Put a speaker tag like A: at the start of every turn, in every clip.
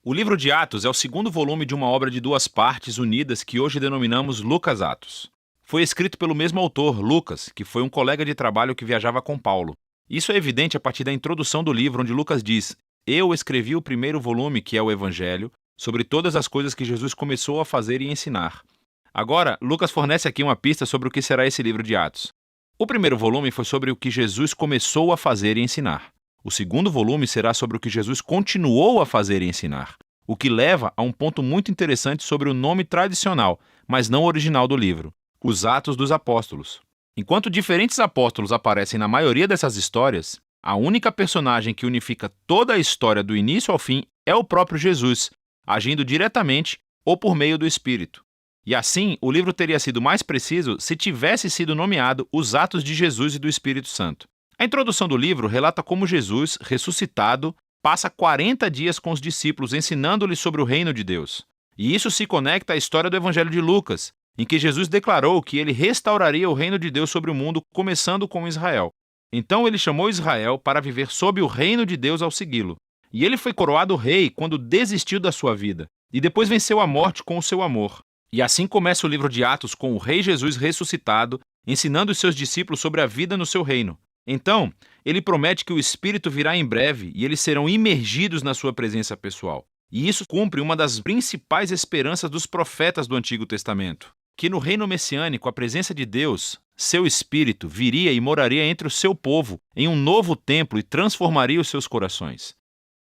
A: O livro de Atos é o segundo volume de uma obra de duas partes unidas que hoje denominamos Lucas Atos. Foi escrito pelo mesmo autor, Lucas, que foi um colega de trabalho que viajava com Paulo. Isso é evidente a partir da introdução do livro, onde Lucas diz: "Eu escrevi o primeiro volume, que é o Evangelho, sobre todas as coisas que Jesus começou a fazer e ensinar." Agora, Lucas fornece aqui uma pista sobre o que será esse livro de Atos. O primeiro volume foi sobre o que Jesus começou a fazer e ensinar. O segundo volume será sobre o que Jesus continuou a fazer e ensinar, o que leva a um ponto muito interessante sobre o nome tradicional, mas não original do livro: os Atos dos Apóstolos. Enquanto diferentes apóstolos aparecem na maioria dessas histórias, a única personagem que unifica toda a história do início ao fim é o próprio Jesus, agindo diretamente ou por meio do Espírito. E assim, o livro teria sido mais preciso se tivesse sido nomeado Os Atos de Jesus e do Espírito Santo. A introdução do livro relata como Jesus, ressuscitado, passa 40 dias com os discípulos ensinando-lhes sobre o reino de Deus. E isso se conecta à história do Evangelho de Lucas, em que Jesus declarou que ele restauraria o reino de Deus sobre o mundo, começando com Israel. Então ele chamou Israel para viver sob o reino de Deus ao segui-lo. E ele foi coroado rei quando desistiu da sua vida, e depois venceu a morte com o seu amor. E assim começa o livro de Atos com o rei Jesus ressuscitado, ensinando os seus discípulos sobre a vida no seu reino. Então, ele promete que o Espírito virá em breve e eles serão imergidos na sua presença pessoal. E isso cumpre uma das principais esperanças dos profetas do Antigo Testamento: que no reino messiânico a presença de Deus, seu Espírito, viria e moraria entre o seu povo em um novo templo e transformaria os seus corações.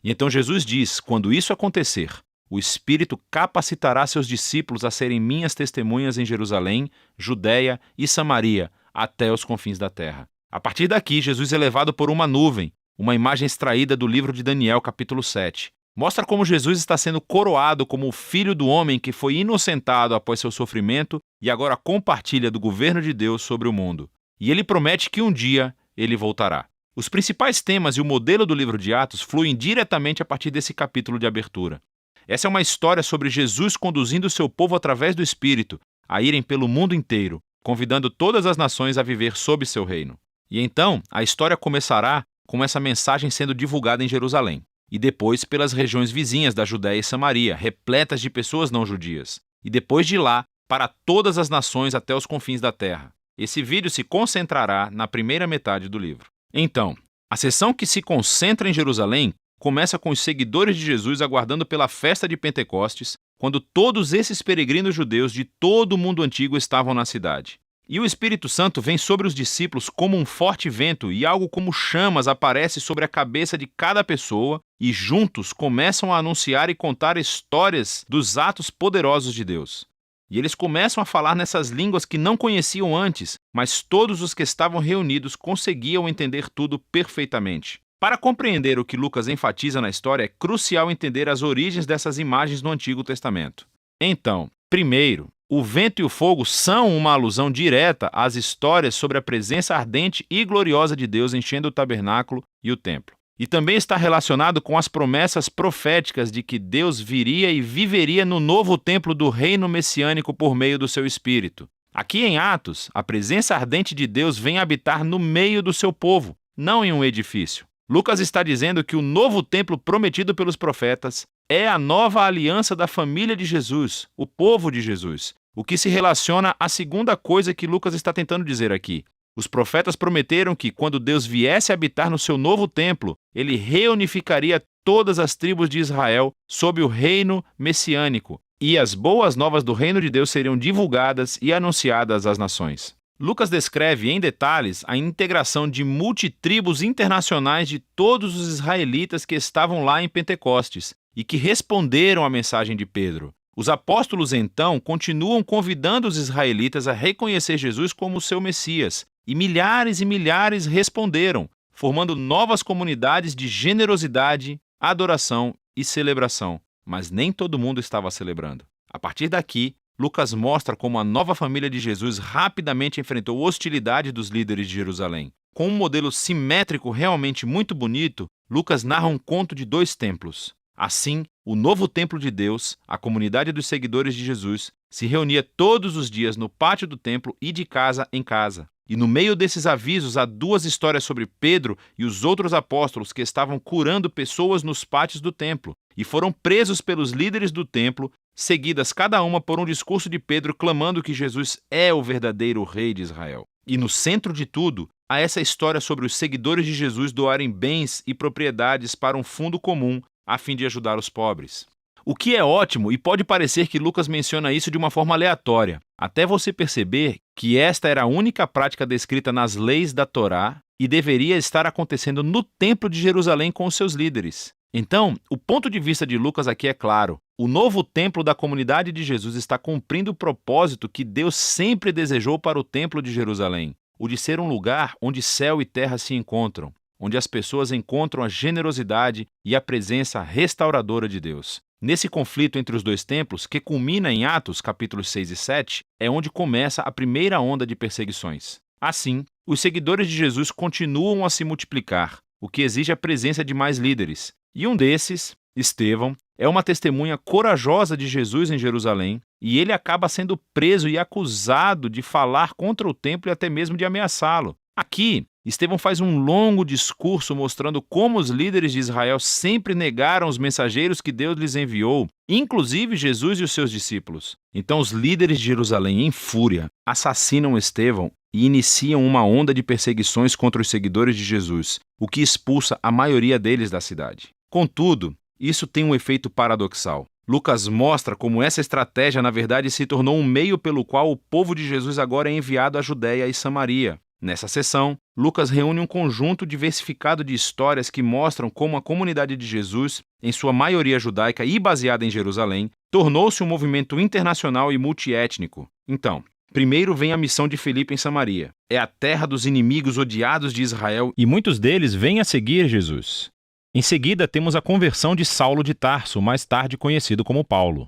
A: E então Jesus diz: quando isso acontecer, o Espírito capacitará seus discípulos a serem minhas testemunhas em Jerusalém, Judeia e Samaria, até os confins da terra. A partir daqui, Jesus é levado por uma nuvem, uma imagem extraída do livro de Daniel, capítulo 7. Mostra como Jesus está sendo coroado como o Filho do Homem que foi inocentado após seu sofrimento e agora compartilha do governo de Deus sobre o mundo. E ele promete que um dia ele voltará. Os principais temas e o modelo do livro de Atos fluem diretamente a partir desse capítulo de abertura. Essa é uma história sobre Jesus conduzindo o seu povo através do Espírito a irem pelo mundo inteiro, convidando todas as nações a viver sob seu reino. E então, a história começará com essa mensagem sendo divulgada em Jerusalém, e depois pelas regiões vizinhas da Judéia e Samaria, repletas de pessoas não judias, e depois de lá, para todas as nações até os confins da terra. Esse vídeo se concentrará na primeira metade do livro. Então, a seção que se concentra em Jerusalém começa com os seguidores de Jesus aguardando pela festa de Pentecostes, quando todos esses peregrinos judeus de todo o mundo antigo estavam na cidade. E o Espírito Santo vem sobre os discípulos como um forte vento e algo como chamas aparece sobre a cabeça de cada pessoa e juntos começam a anunciar e contar histórias dos atos poderosos de Deus. E eles começam a falar nessas línguas que não conheciam antes, mas todos os que estavam reunidos conseguiam entender tudo perfeitamente. Para compreender o que Lucas enfatiza na história, é crucial entender as origens dessas imagens no Antigo Testamento. Então, primeiro, o vento e o fogo são uma alusão direta às histórias sobre a presença ardente e gloriosa de Deus enchendo o tabernáculo e o templo. E também está relacionado com as promessas proféticas de que Deus viria e viveria no novo templo do reino messiânico por meio do seu Espírito. Aqui em Atos, a presença ardente de Deus vem habitar no meio do seu povo, não em um edifício. Lucas está dizendo que o novo templo prometido pelos profetas é a nova aliança da família de Jesus, o povo de Jesus, o que se relaciona à segunda coisa que Lucas está tentando dizer aqui. Os profetas prometeram que, quando Deus viesse habitar no seu novo templo, ele reunificaria todas as tribos de Israel sob o reino messiânico, e as boas novas do reino de Deus seriam divulgadas e anunciadas às nações. Lucas descreve em detalhes a integração de multitribos internacionais de todos os israelitas que estavam lá em Pentecostes e que responderam à mensagem de Pedro. Os apóstolos, então, continuam convidando os israelitas a reconhecer Jesus como o seu Messias, e milhares responderam, formando novas comunidades de generosidade, adoração e celebração. Mas nem todo mundo estava celebrando. A partir daqui, Lucas mostra como a nova família de Jesus rapidamente enfrentou hostilidade dos líderes de Jerusalém. Com um modelo simétrico realmente muito bonito, Lucas narra um conto de 2 templos. Assim, o novo templo de Deus, a comunidade dos seguidores de Jesus, se reunia todos os dias no pátio do templo e de casa em casa. E no meio desses avisos há duas histórias sobre Pedro e os outros apóstolos que estavam curando pessoas nos pátios do templo e foram presos pelos líderes do templo, seguidas cada uma por um discurso de Pedro clamando que Jesus é o verdadeiro rei de Israel. E no centro de tudo, há essa história sobre os seguidores de Jesus doarem bens e propriedades para um fundo comum a fim de ajudar os pobres. O que é ótimo e pode parecer que Lucas menciona isso de uma forma aleatória, até você perceber que esta era a única prática descrita nas leis da Torá e deveria estar acontecendo no Templo de Jerusalém com os seus líderes. Então, o ponto de vista de Lucas aqui é claro. O novo templo da comunidade de Jesus está cumprindo o propósito que Deus sempre desejou para o Templo de Jerusalém, o de ser um lugar onde céu e terra se encontram, onde as pessoas encontram a generosidade e a presença restauradora de Deus. Nesse conflito entre os dois templos, que culmina em Atos, capítulos 6 e 7, é onde começa a primeira onda de perseguições. Assim, os seguidores de Jesus continuam a se multiplicar, o que exige a presença de mais líderes. E um desses, Estevão, é uma testemunha corajosa de Jesus em Jerusalém, e ele acaba sendo preso e acusado de falar contra o templo e até mesmo de ameaçá-lo. Aqui, Estevão faz um longo discurso mostrando como os líderes de Israel sempre negaram os mensageiros que Deus lhes enviou, inclusive Jesus e os seus discípulos. Então os líderes de Jerusalém, em fúria, assassinam Estevão e iniciam uma onda de perseguições contra os seguidores de Jesus, o que expulsa a maioria deles da cidade. Contudo, isso tem um efeito paradoxal. Lucas mostra como essa estratégia, na verdade, se tornou um meio pelo qual o povo de Jesus agora é enviado à Judéia e Samaria. Nessa sessão, Lucas reúne um conjunto diversificado de histórias que mostram como a comunidade de Jesus, em sua maioria judaica e baseada em Jerusalém, tornou-se um movimento internacional e multiétnico. Então, primeiro vem a missão de Filipe em Samaria. É a terra dos inimigos odiados de Israel e muitos deles vêm a seguir Jesus. Em seguida, temos a conversão de Saulo de Tarso, mais tarde conhecido como Paulo.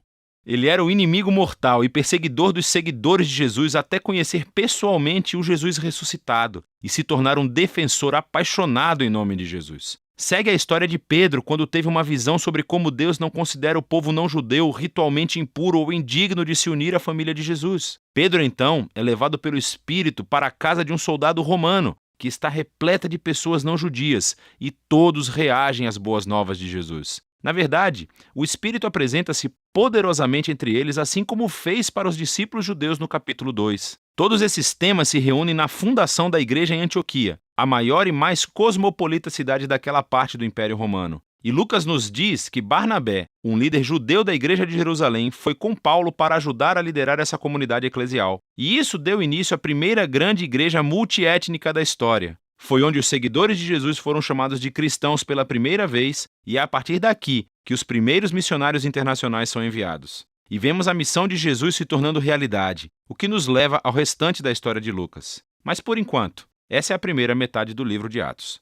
A: Ele era o inimigo mortal e perseguidor dos seguidores de Jesus até conhecer pessoalmente o Jesus ressuscitado e se tornar um defensor apaixonado em nome de Jesus. Segue a história de Pedro quando teve uma visão sobre como Deus não considera o povo não-judeu ritualmente impuro ou indigno de se unir à família de Jesus. Pedro, então, é levado pelo Espírito para a casa de um soldado romano, que está repleta de pessoas não-judias, e todos reagem às boas novas de Jesus. Na verdade, o Espírito apresenta-se poderosamente entre eles, assim como fez para os discípulos judeus no capítulo 2. Todos esses temas se reúnem na fundação da igreja em Antioquia, a maior e mais cosmopolita cidade daquela parte do Império Romano. E Lucas nos diz que Barnabé, um líder judeu da igreja de Jerusalém, foi com Paulo para ajudar a liderar essa comunidade eclesial. E isso deu início à primeira grande igreja multiétnica da história. Foi onde os seguidores de Jesus foram chamados de cristãos pela primeira vez, e é a partir daqui que os primeiros missionários internacionais são enviados. E vemos a missão de Jesus se tornando realidade, o que nos leva ao restante da história de Lucas. Mas por enquanto, essa é a primeira metade do livro de Atos.